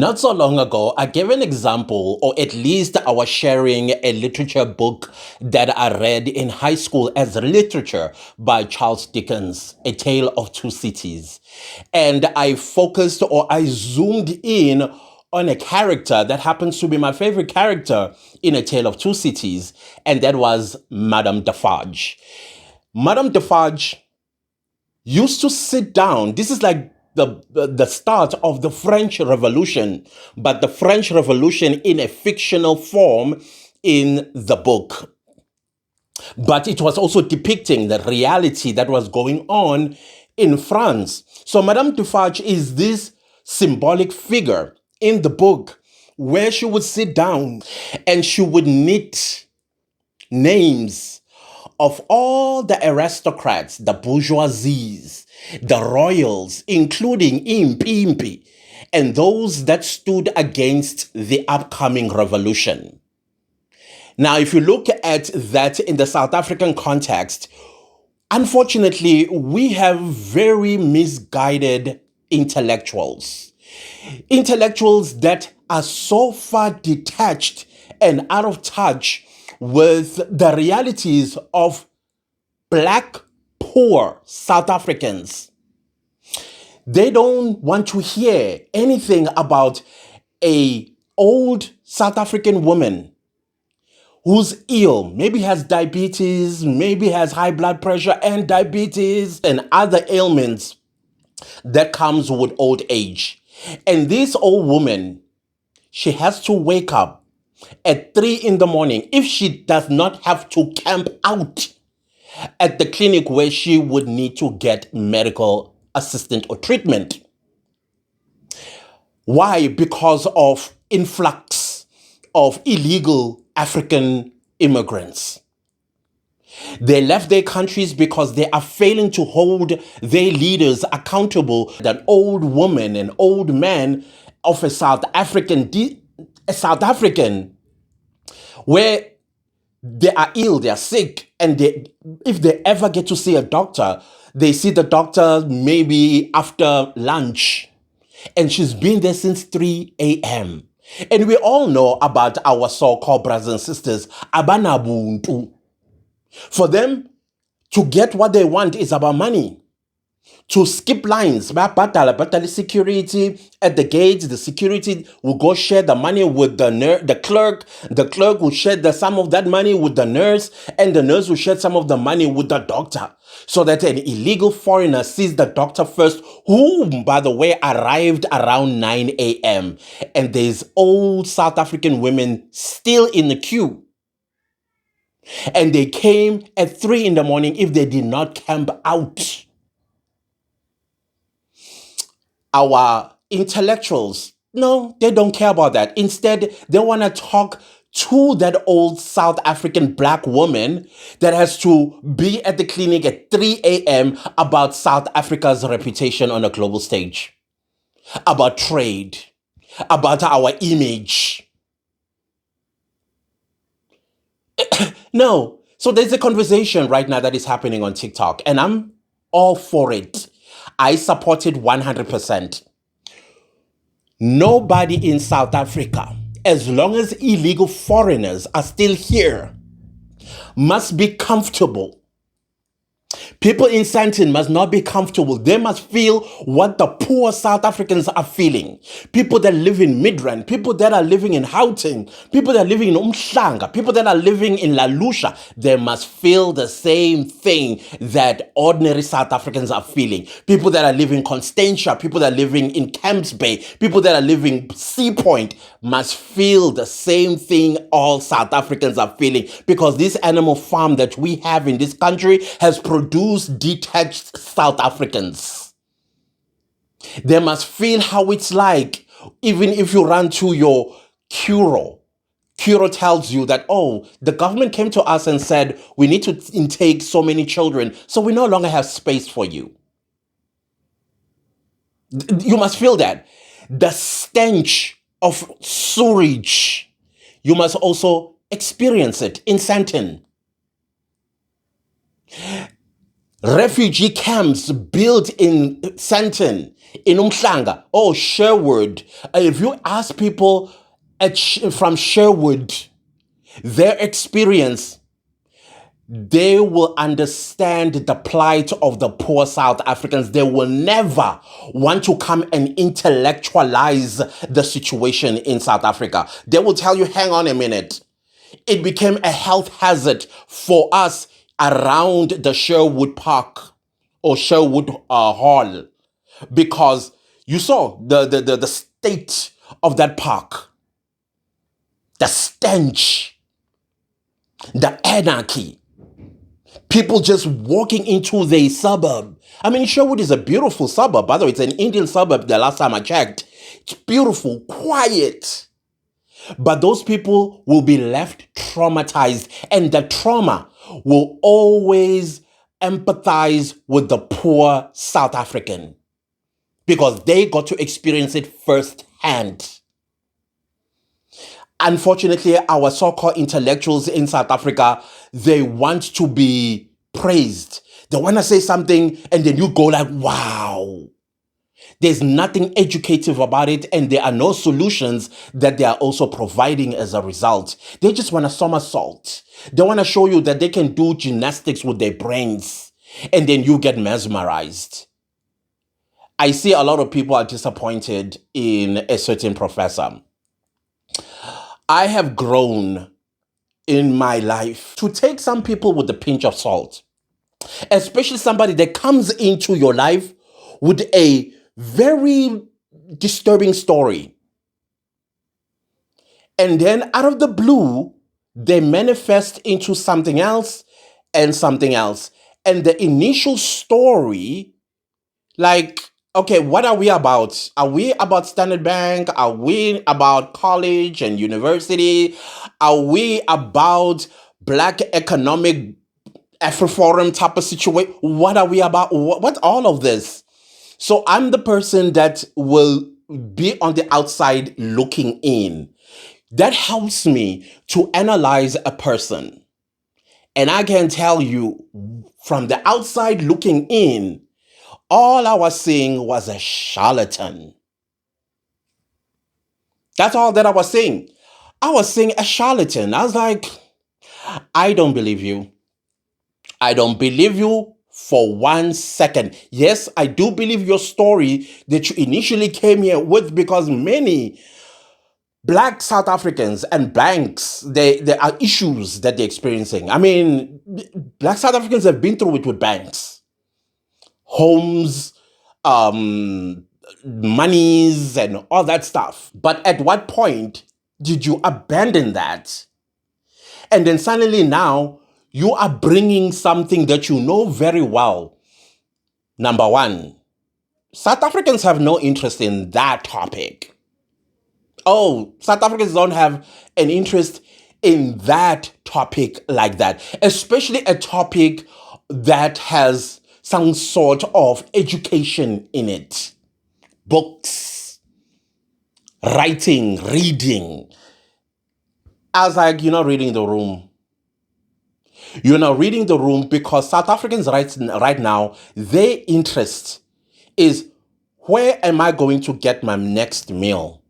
Not so long ago, I gave an example, or at least I was sharing a literature book that I read in high school as literature by Charles Dickens, A Tale of Two Cities. And I focused or I zoomed in on a character that happens to be my favorite character in A Tale of Two Cities, and that was Madame Defarge. Madame Defarge used to sit down. This is like the start of the French Revolution, but the French Revolution in a fictional form in the book. But it was also depicting the reality that was going on in France. So Madame Defarge is this symbolic figure in the book where she would sit down and she would knit names of all the aristocrats, the bourgeoisies, the royals, including Impimpi, and those that stood against the upcoming revolution. Now, if you look at that in the South African context, unfortunately, we have very misguided intellectuals. Intellectuals that are so far detached and out of touch with the realities of Black, poor South Africans. They don't want to hear anything about a old South African woman who's ill, maybe has diabetes, maybe has high blood pressure and diabetes and other ailments that comes with old age. And this old woman, she has to wake up at 3 in the morning if she does not have to camp out at the clinic where she would need to get medical assistance or treatment. Why? Because of influx of illegal African immigrants. They left their countries because they are failing to hold their leaders accountable. That old woman and old man of a South African, where they are ill, they are sick, and if they ever get to see a doctor, they see the doctor maybe after lunch, and she's been there since 3 a.m. And we all know about our so-called brothers and sisters, abanabuntu. For them to get what they want is about money. To skip lines, battle security at the gates. The security will go share the money with the clerk. The clerk will share some of that money with the nurse, and the nurse will share some of the money with the doctor, so that an illegal foreigner sees the doctor first, who, by the way, arrived around 9 a.m. And there's old South African women still in the queue. And they came at 3 in the morning if they did not camp out. Our intellectuals, no, they don't care about that. Instead, they want to talk to that old South African Black woman that has to be at the clinic at 3 a.m. about South Africa's reputation on a global stage, about trade, about our image. No. So there's a conversation right now that is happening on TikTok, and I'm all for it. I support it 100%. Nobody in South Africa, as long as illegal foreigners are still here, must be comfortable. People in Sandton must not be comfortable. They must feel what the poor South Africans are feeling. People that live in Midrand, people that are living in Gauteng, people that are living in Umhlanga, people that are living in La Lucia, they must feel the same thing that ordinary South Africans are feeling. People that are living in Constantia, people that are living in Camps Bay, people that are living Sea Point must feel the same thing all South Africans are feeling, because this animal farm that we have in this country has produced detached South Africans. They must feel how it's like, even if you run to your Curo. Curo tells you that, oh, the government came to us and said, we need to intake so many children, so we no longer have space for you. You must feel that. The stench of sewage, you must also experience it in Sandton. Refugee camps built in Sandton In Umhlanga, oh, Sherwood. If you ask people from Sherwood, their experience, they will understand the plight of the poor South Africans. They will never want to come and intellectualize the situation in South Africa. They will tell you, hang on a minute. It became a health hazard for us around the Sherwood Park or Sherwood Hall, because you saw the state of that park, the stench, the anarchy. People just walking into the suburb. I mean, Sherwood is a beautiful suburb. By the way, it's an Indian suburb the last time I checked. It's beautiful, quiet. But those people will be left traumatized, and the trauma will always empathize with the poor South African because they got to experience it firsthand. Unfortunately, our so-called intellectuals in South Africa, they want to be praised. They want to say something and then you go like, wow. There's nothing educative about it, and there are no solutions that they are also providing as a result. They just want to somersault. They want to show you that they can do gymnastics with their brains, and then you get mesmerized. I see a lot of people are disappointed in a certain professor. I have grown in my life to take some people with a pinch of salt, especially somebody that comes into your life with a very disturbing story. And then out of the blue, they manifest into something else and something else. And the initial story, like, okay, what are we about? Are we about Standard Bank? Are we about college and university? Are we about Black economic Afroforum type of situation? What are we about? What all of this? So I'm the person that will be on the outside looking in. That helps me to analyze a person. And I can tell you from the outside looking in, all I was seeing was a charlatan. That's all that I was seeing. I was seeing a charlatan. I was like, I don't believe you. I don't believe you for 1 second. Yes, I do believe your story that you initially came here with, because many Black South Africans and banks, there are issues that they're experiencing. I mean, Black South Africans have been through it with banks, homes, monies, and all that stuff. But at what point did you abandon that? And then suddenly now you are bringing something that you know very well. Number one, South Africans have no interest in that topic. Oh, South Africans don't have an interest in that topic like that, especially a topic that has some sort of education in it. Books, writing, reading. I was like, you're not reading the room. You're not reading the room because South Africans right now, their interest is, where am I going to get my next meal?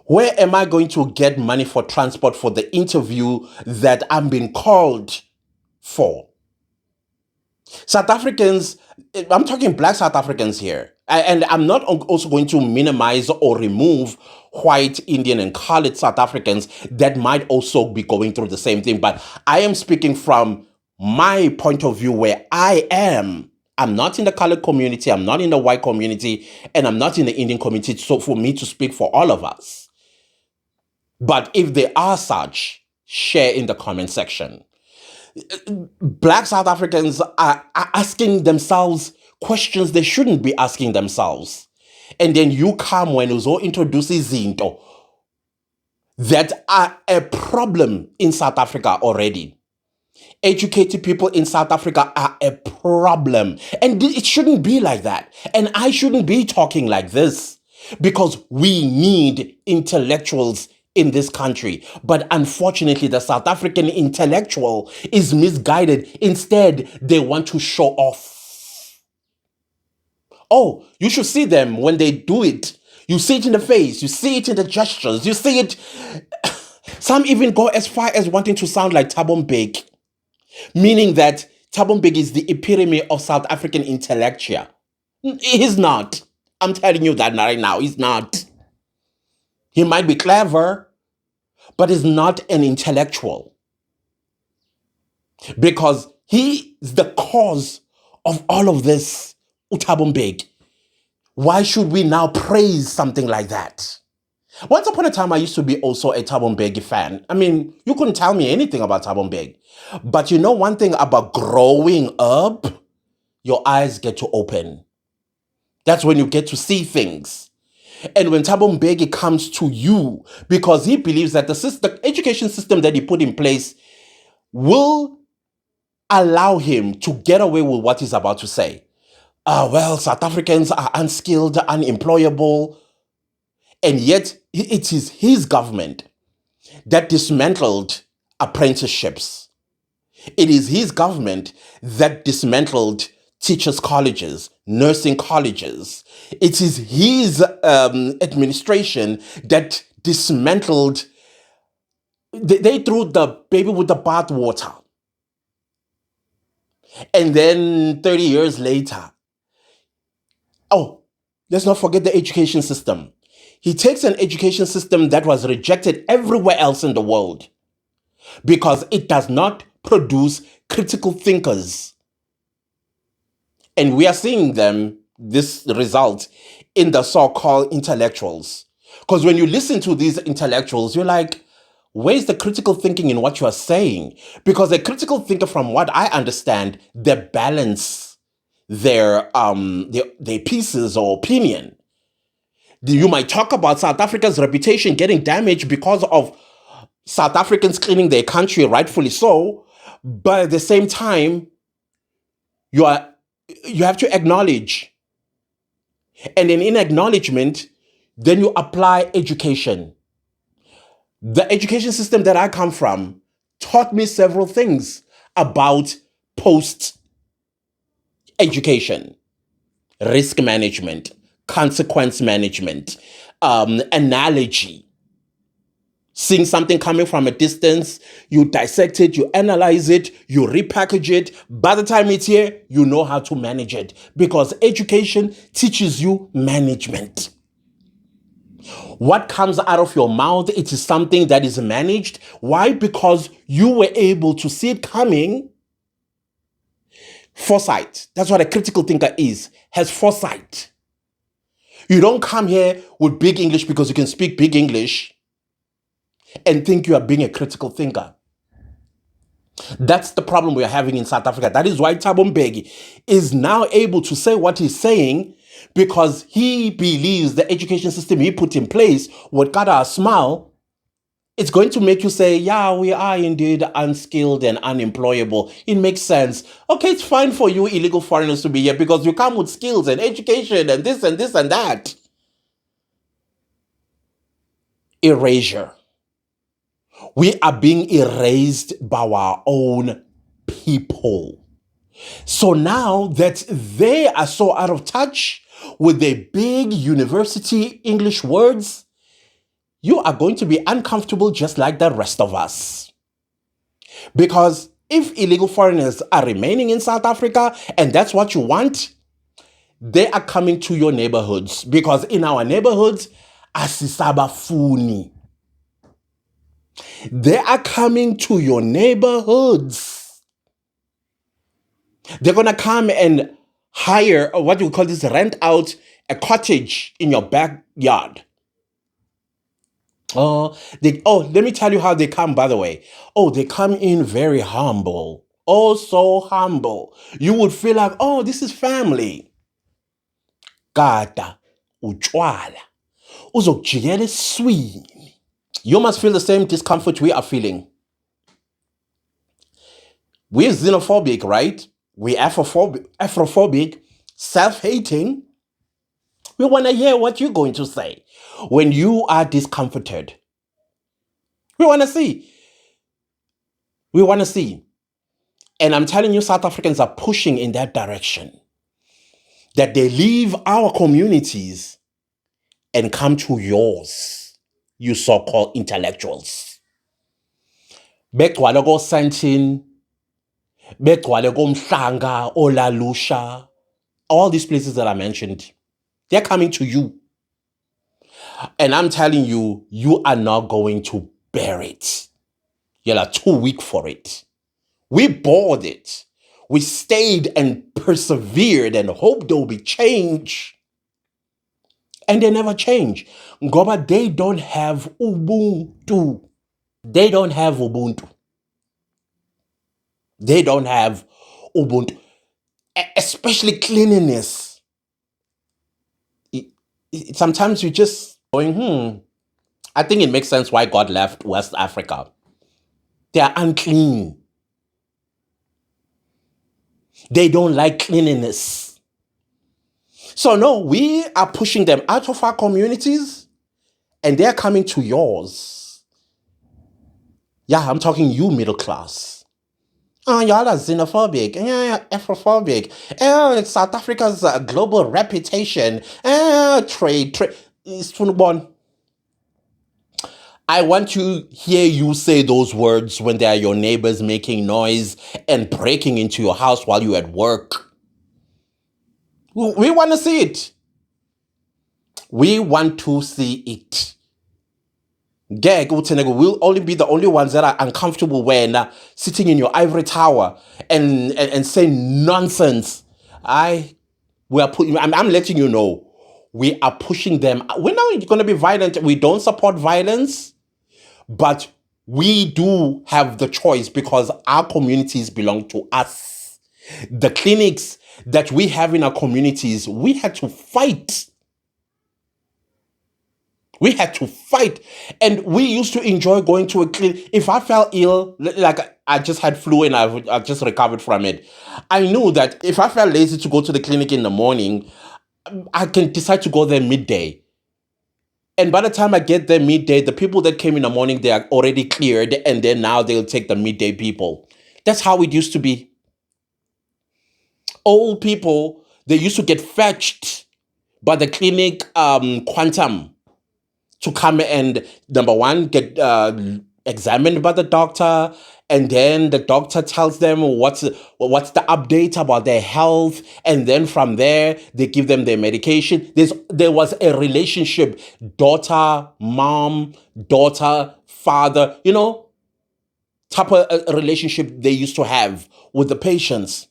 Where am I going to get money for transport for the interview that I'm being called for? South Africans, I'm talking Black South Africans here. And I'm not also going to minimize or remove white, Indian, and colored South Africans that might also be going through the same thing. But I am speaking from my point of view where I am. I'm not in the colored community, I'm not in the white community, and I'm not in the Indian community. So for me to speak for all of us. But if they are such, share in the comment section. Black South Africans are asking themselves questions they shouldn't be asking themselves. And then you come when Uzo introduces izinto that are a problem in South Africa already. Educated people in South Africa are a problem. And it shouldn't be like that. And I shouldn't be talking like this, because we need intellectuals in this country. But unfortunately, the South African intellectual is misguided. Instead, they want to show off. Oh, you should see them when they do it. You see it in the face, you see it in the gestures, you see it. Some even go as far as wanting to sound like Thabo Mbeki, meaning that Thabo Mbeki is the epitome of South African intellectual. He's not. I'm telling you that right now. He's not. He might be clever, but he's not an intellectual because he is the cause of all of this. Thabo Mbeki. Why should we now praise something like that? Once upon a time, I used to be also a Thabo Mbeki fan. I mean, you couldn't tell me anything about Thabo Mbeki. But you know one thing about growing up? Your eyes get to open. That's when you get to see things. And when Thabo Mbeki comes to you, because he believes that the education system that he put in place will allow him to get away with what he's about to say. Well, South Africans are unskilled, unemployable. And yet, it is his government that dismantled apprenticeships. It is his government that dismantled teachers' colleges, nursing colleges. It is his administration that dismantled, they threw the baby with the bathwater. And then 30 years later, oh, let's not forget the education system. He takes an education system that was rejected everywhere else in the world because it does not produce critical thinkers. And we are seeing this result in the so-called intellectuals. Because when you listen to these intellectuals, you're like, where's the critical thinking in what you are saying? Because a critical thinker, from what I understand, they balance their pieces or opinion. You might talk about South Africa's reputation getting damaged because of South Africans cleaning their country, rightfully so. But at the same time, you have to acknowledge. And then in acknowledgement, then you apply education. The education system that I come from taught me several things about post-education, risk management, consequence management, analogy. Seeing something coming from a distance, you dissect it, you analyze it, you repackage it. By the time it's here, you know how to manage it because education teaches you management. What comes out of your mouth, it is something that is managed. Why? Because you were able to see it coming. Foresight. That's what a critical thinker is, has foresight. You don't come here with big English because you can speak big English and think you are being a critical thinker. That's the problem we are having in South Africa. That is why Thabo Mbeki is now able to say what he's saying because he believes the education system he put in place would cut a smile. It's going to make you say, yeah, we are indeed unskilled and unemployable. It makes sense. Okay, it's fine for you illegal foreigners to be here because you come with skills and education and this and this and that. Erasure. We are being erased by our own people. So now that they are so out of touch with their big university English words, you are going to be uncomfortable just like the rest of us. Because if illegal foreigners are remaining in South Africa and that's what you want, they are coming to your neighborhoods. Because in our neighborhoods, asisabafuni. They are coming to your neighborhoods. They're going to come and hire, or what do we call this, rent out a cottage in your backyard. Let me tell you how they come, by the way. Oh, they come in very humble. Oh, so humble. You would feel like, oh, this is family. Kata, uchwala. Uzokujikela eswini. You must feel the same discomfort we are feeling. We're xenophobic, right? We're Afrophobic, self-hating. We want to hear what you're going to say when you are discomforted. We want to see. We want to see. And I'm telling you, South Africans are pushing in that direction. that they leave our communities and come to yours, you so-called intellectuals. Begcwale ko-Sandton, begcwale ko-Mhlanga, Olalusha, all these places that I mentioned, they're coming to you. And I'm telling you, you are not going to bear it. You're too weak for it. We bore it. We stayed and persevered and hoped there will be change. And they never change. Ngoba, they don't have Ubuntu. They don't have Ubuntu. They don't have Ubuntu. Especially cleanliness. Sometimes you just going, I think it makes sense why God left West Africa. They are unclean. They don't like cleanliness. So no, we are pushing them out of our communities and they're coming to yours. Yeah, I'm talking you middle class. Oh, y'all are xenophobic, Afrophobic. Oh, South Africa's global reputation. Trade. It's Funubon. I want to hear you say those words when they are your neighbors making noise and breaking into your house while you're at work. We want to see it. We want to see it. We'll only be the only ones that are uncomfortable when sitting in your ivory tower and saying nonsense. I'm letting you know, we are pushing them. We're not going to be violent. We don't support violence, but we do have the choice because our communities belong to us. The clinics that we have in our communities, we had to fight. We had to fight. And we used to enjoy going to a clinic. If I fell ill, like I just had flu and I just recovered from it, I knew that if I felt lazy to go to the clinic in the morning, I can decide to go there midday. And by the time I get there midday, the people that came in the morning, they are already cleared. And then now they'll take the midday people. That's how it used to be. Old people, they used to get fetched by the clinic quantum to come and, number one, get examined by the doctor, and then the doctor tells them what's the update about their health, and then from there they give them their medication. There was a relationship, daughter, mom, daughter, father, type of a relationship they used to have with the patients.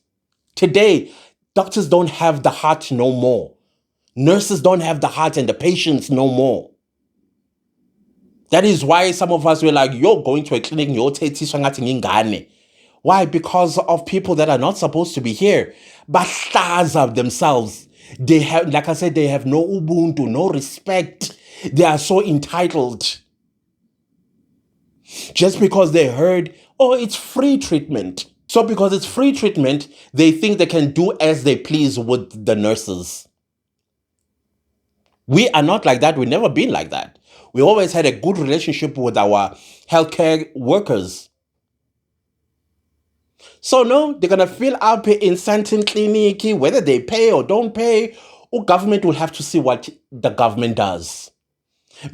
Today, doctors don't have the heart no more. Nurses don't have the heart and the patients no more. That is why some of us were like, you're going to a clinic, why? Because of people that are not supposed to be here. But stars of themselves. They have, like I said, they have no Ubuntu, no respect. They are so entitled. Just because they heard, oh, it's free treatment. So because it's free treatment, they think they can do as they please with the nurses. We are not like that. We've never been like that. We always had a good relationship with our healthcare workers. So no, they're going to fill up in Sandton Clinic, whether they pay or don't pay, or government will have to see what the government does.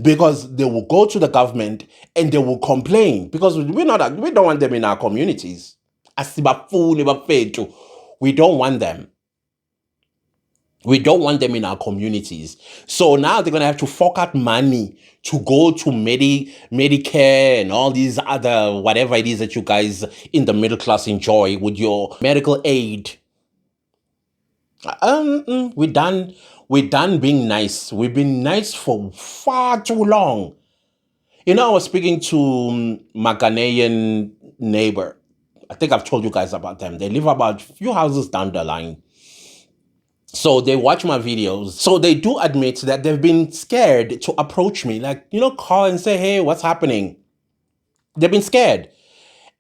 Because they will go to the government and they will complain because we don't want them in our communities. We don't want them. We don't want them in our communities. So now they're going to have to fork out money to go to Medicare and all these other, whatever it is that you guys in the middle class enjoy with your medical aid. We're done being nice. We've been nice for far too long. I was speaking to my Ghanaian neighbor. I think I've told you guys about them. They live about a few houses down the line. So they watch my videos. So they do admit that they've been scared to approach me. Like, call and say, hey, what's happening? They've been scared.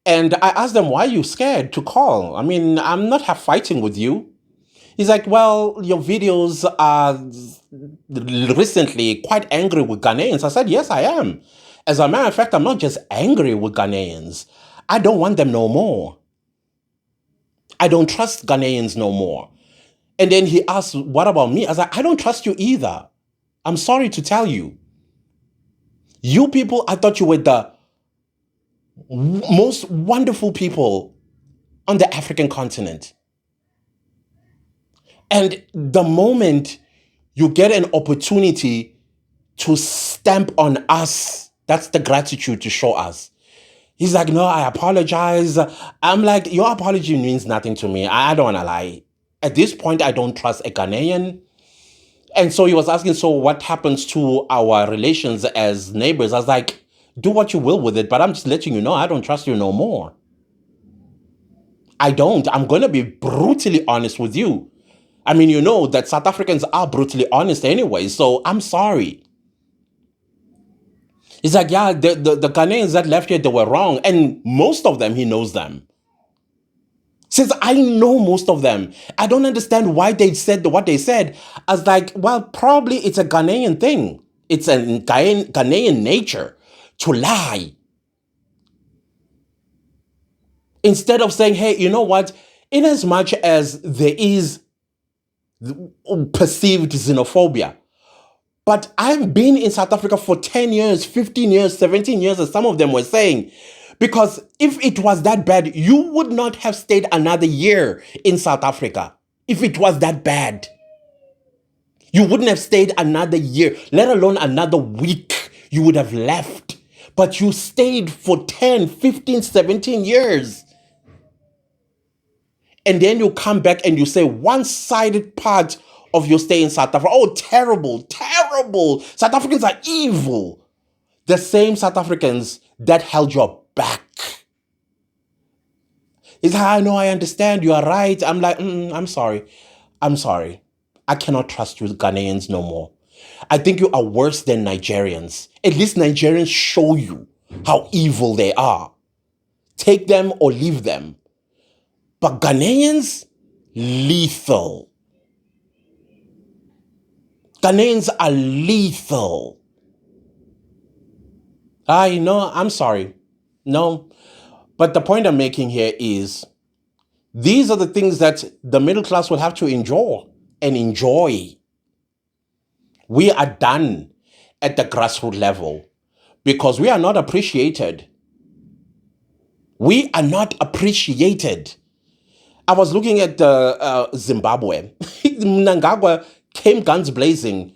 And I asked them, why are you scared to call? I mean, I'm not fighting with you. He's like, well, your videos are recently quite angry with Ghanaians. I said, yes, I am. As a matter of fact, I'm not just angry with Ghanaians. I don't want them no more. I don't trust Ghanaians no more. And then he asked, what about me? I was like, I don't trust you either. I'm sorry to tell you. You people, I thought you were the most wonderful people on the African continent. And the moment you get an opportunity to stamp on us, that's the gratitude to show us. He's like, no, I apologize. I'm like, your apology means nothing to me. I don't want to lie. At this point, I don't trust a Ghanaian. And so he was asking, so what happens to our relations as neighbors? I was like, do what you will with it, but I'm just letting you know, I don't trust you no more. I don't. I'm going to be brutally honest with you. I mean, you know that South Africans are brutally honest anyway, so I'm sorry. He's like, yeah, the Ghanaians that left here, they were wrong. And most of them, he knows them. Since I know most of them, I don't understand why they said what they said. I was like, well, probably it's a Ghanaian thing. It's a Ghanaian nature to lie. Instead of saying, hey, you know what? In as much as there is perceived xenophobia, but I've been in South Africa for 10 years, 15 years, 17 years, as some of them were saying. Because if it was that bad, you would not have stayed another year in South Africa. If it was that bad, you wouldn't have stayed another year, let alone another week. You would have left. But you stayed for 10, 15, 17 years. And then you come back and you say one-sided part of your stay in South Africa. Oh, terrible, terrible. South Africans are evil. The same South Africans that held your back. It's like, I know, I understand, you are right. I'm like, I'm sorry. I'm sorry. I cannot trust you Ghanaians no more. I think you are worse than Nigerians. At least Nigerians show you how evil they are. Take them or leave them. But Ghanaians, lethal. Ghanaians are lethal. I know, I'm sorry. No. But the point I'm making here is these are the things that the middle class will have to endure and enjoy. We are done at the grassroots level because we are not appreciated. We are not appreciated. I was looking at Zimbabwe. Mnangagwa came guns blazing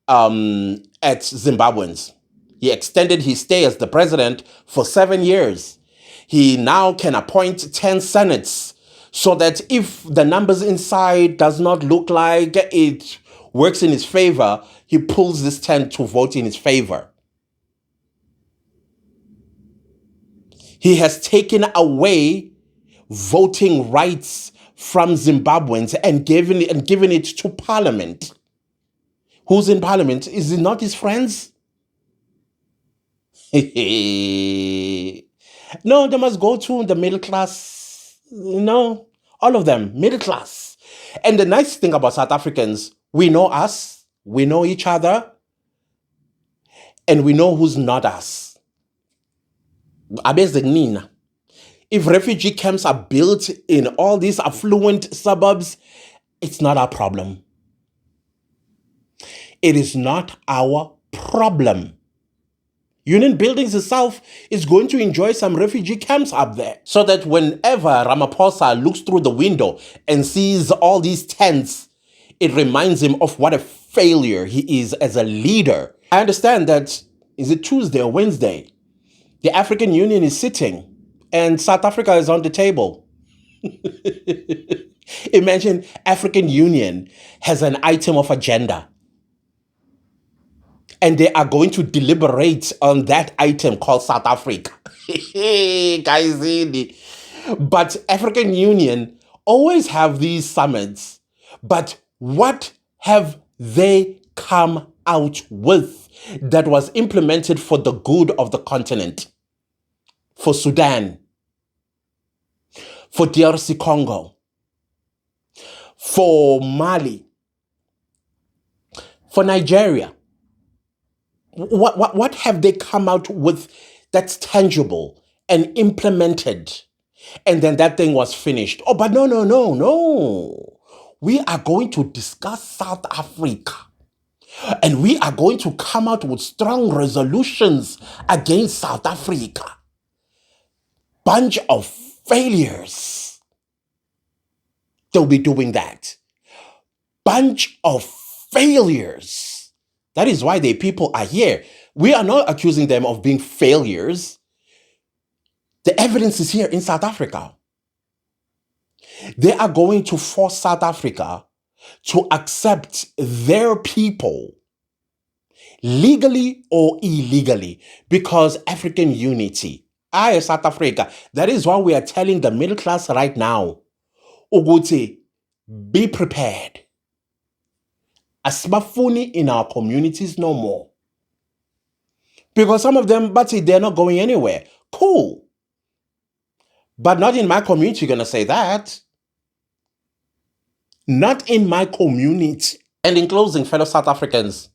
at Zimbabweans. He extended his stay as the president for 7 years. He now can appoint 10 senates so that if the numbers inside does not look like it works in his favor, he pulls this 10 to vote in his favor. He has taken away voting rights from Zimbabweans and given it to parliament. Who's in parliament? Is it not his friends? No, they must go to the middle class. No, all of them, middle class. And the nice thing about South Africans, we know us, we know each other, and we know who's not us. If refugee camps are built in all these affluent suburbs, it's not our problem. It is not our problem. Union Buildings itself is going to enjoy some refugee camps up there. So that whenever Ramaphosa looks through the window and sees all these tents, it reminds him of what a failure he is as a leader. I understand that, is it Tuesday or Wednesday? The African Union is sitting and South Africa is on the table. Imagine African Union has an item of agenda. And they are going to deliberate on that item called South Africa. Guys, but African Union always have these summits. But what have they come out with that was implemented for the good of the continent? For Sudan, for DRC Congo, for Mali, for Nigeria. What have they come out with that's tangible and implemented? And then that thing was finished. Oh, but no. we are going to discuss South Africa. And we are going to come out with strong resolutions against South Africa. Bunch of failures. They'll be doing that. Bunch of failures. That is why the people are here. We are not accusing them of being failures. The evidence is here in South Africa. They are going to force South Africa to accept their people, legally or illegally, because African unity. South Africa. That is why we are telling the middle class right now, Uguti, be prepared. Asbafuni in our communities no more. Because some of them, but they're not going anywhere. Cool. But not in my community, you're going to say that. Not in my community. And in closing, fellow South Africans,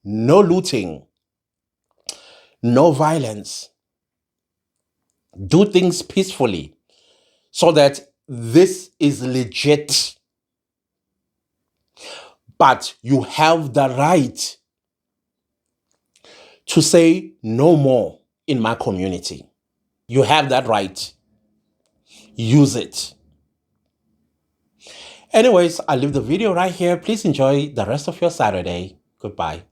no looting, no violence. Do things peacefully so that this is legit. But you have the right to say no more in my community. You have that right. Use it. Anyways, I'll leave the video right here. Please enjoy the rest of your Saturday. Goodbye.